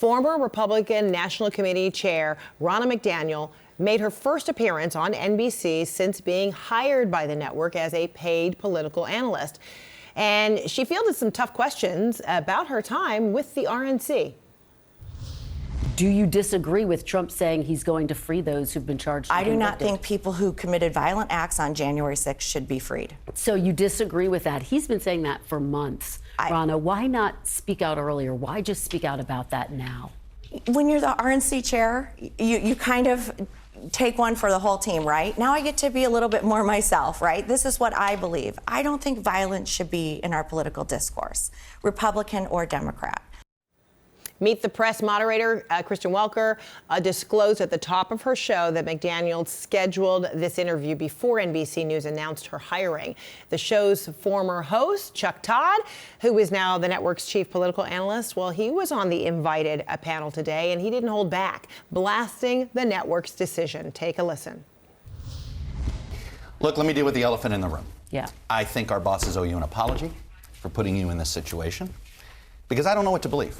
Former Republican National Committee Chair Ronna McDaniel made her first appearance on NBC since being hired by the network as a paid political analyst. And she fielded some tough questions about her time with the RNC. Do you disagree with Trump saying he's going to free those who've been charged? I do not think people who committed violent acts on January 6th should be freed. So you disagree with that? He's been saying that for months. Ronna, why not speak out earlier? Why just speak out about that now? When you're the RNC chair, you kind of take one for the whole team, right? Now I get to be a little bit more myself, right? This is what I believe. I don't think violence should be in our political discourse, Republican or Democrat. Meet the Press moderator, Kristen Welker, disclosed at the top of her show that McDaniel scheduled this interview before NBC News announced her hiring. The show's former host, Chuck Todd, who is now the network's chief political analyst, well, he was on the invited panel today, and he didn't hold back, blasting the network's decision. Take a listen. Look, let me deal with the elephant in the room. Yeah. I think our bosses owe you an apology for putting you in this situation, because I don't know what to believe.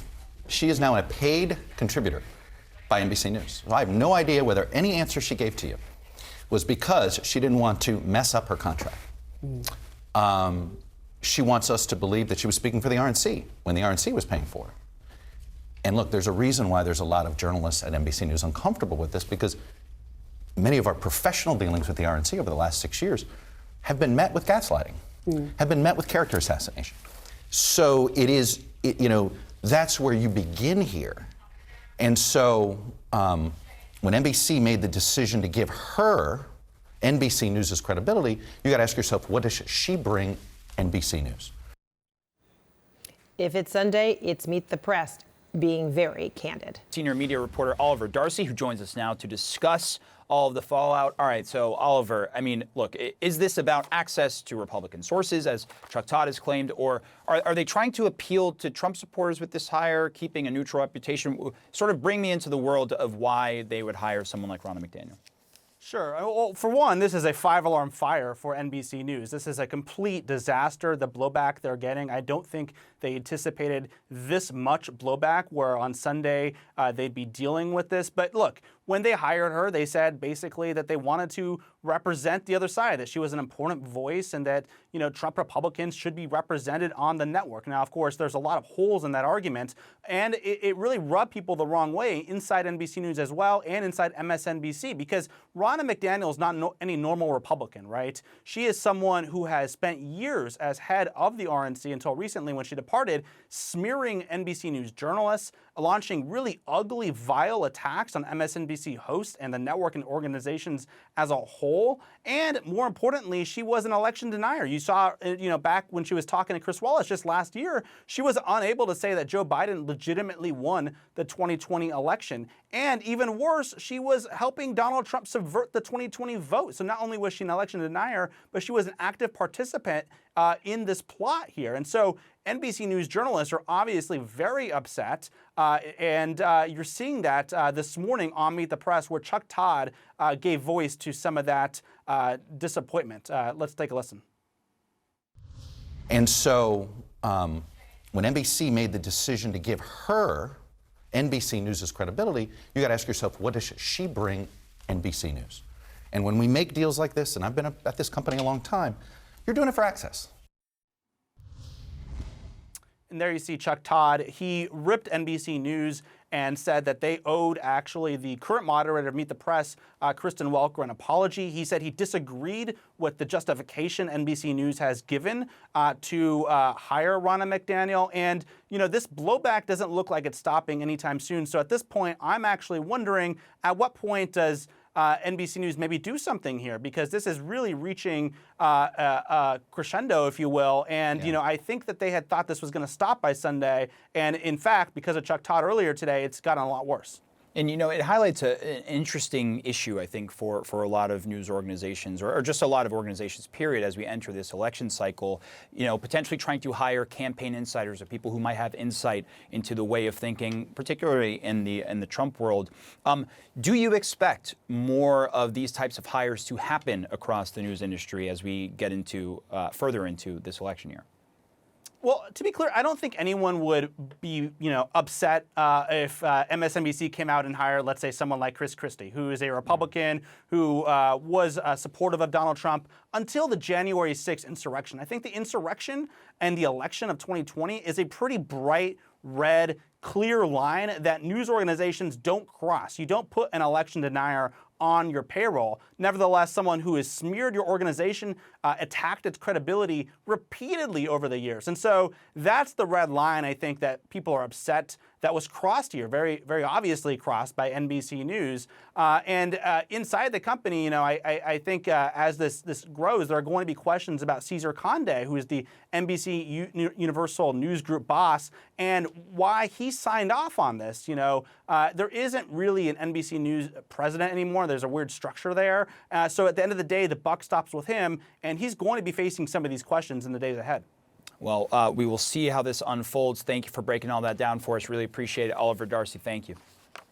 She is now a paid contributor by NBC News. So I have no idea whether any answer she gave to you was because she didn't want to mess up her contract. She wants us to believe that she was speaking for the RNC when the RNC was paying for her. And look, there's a reason why there's a lot of journalists at NBC News uncomfortable with this, because many of our professional dealings with the RNC over the last 6 years have been met with gaslighting, have been met with character assassination. So that's where you begin here. And so when NBC made the decision to give her NBC News' credibility, you got to ask yourself, what does she bring NBC News? If it's Sunday, it's Meet the Press, being very candid. Senior media reporter Oliver Darcy, who joins us now to discuss all of the fallout. All right, so Oliver, I mean, look, is this about access to Republican sources, as Chuck Todd has claimed, or are they trying to appeal to Trump supporters with this hire, keeping a neutral reputation? Sort of bring me into the world of why they would hire someone like Ronna McDaniel. Sure. Well, for one, this is a 5-alarm fire for NBC News. This is a complete disaster, the blowback they're getting. I don't think they anticipated this much blowback, where on Sunday they'd be dealing with this. But look, when they hired her, they said basically that they wanted to represent the other side, that she was an important voice, and that, you know, Trump Republicans should be represented on the network. Now, of course, there's a lot of holes in that argument, and it really rubbed people the wrong way inside NBC News as well, and inside MSNBC, because Ronna McDaniel is not any normal Republican, right? She is someone who has spent years as head of the RNC until recently when she departed, smearing NBC News journalists, launching really ugly, vile attacks on MSNBC hosts and the network and organizations as a whole. And more importantly, she was an election denier. You saw, back when she was talking to Chris Wallace just last year, she was unable to say that Joe Biden legitimately won the 2020 election. And even worse, she was helping Donald Trump subvert the 2020 vote. So not only was she an election denier, but she was an active participant in this plot here. And so NBC News journalists are obviously very upset, and you're seeing that this morning on Meet the Press, where Chuck Todd gave voice to some of that disappointment. Let's take a listen. And so when NBC made the decision to give her NBC News' credibility, you got to ask yourself, what does she bring NBC News? And when we make deals like this, and I've been at this company a long time, you're doing it for access. And there you see Chuck Todd. He ripped NBC News and said that they owed actually the current moderator of Meet the Press, Kristen Welker, an apology. He said he disagreed with the justification NBC News has given to hire Ronna McDaniel. And, this blowback doesn't look like it's stopping anytime soon. So at this point, I'm actually wondering, at what point does NBC News maybe do something here, because this is really reaching crescendo, if you will. And, I think that they had thought this was going to stop by Sunday. And in fact, because of Chuck Todd earlier today, it's gotten a lot worse. And, it highlights an interesting issue, I think, for a lot of news organizations, or just a lot of organizations, period, as we enter this election cycle, potentially trying to hire campaign insiders or people who might have insight into the way of thinking, particularly in the Trump world. Do you expect more of these types of hires to happen across the news industry as we get into further into this election year? Well, to be clear, I don't think anyone would be, upset if MSNBC came out and hired, let's say, someone like Chris Christie, who is a Republican who was supportive of Donald Trump until the January 6th insurrection. I think the insurrection and the election of 2020 is a pretty bright, red, clear line that news organizations don't cross. You don't put an election denier on your payroll. Nevertheless, someone who has smeared your organization, attacked its credibility repeatedly over the years. And so that's the red line, I think, that people are upset that was crossed here, very, very obviously crossed by NBC News. And inside the company, I think as this grows, there are going to be questions about Cesar Conde, who is the NBC Universal News Group boss, and why he signed off on this. There isn't really an NBC News president anymore. There's a weird structure there. So at the end of the day, the buck stops with him, and he's going to be facing some of these questions in the days ahead. Well, we will see how this unfolds. Thank you for breaking all that down for us. Really appreciate it. Oliver Darcy, thank you.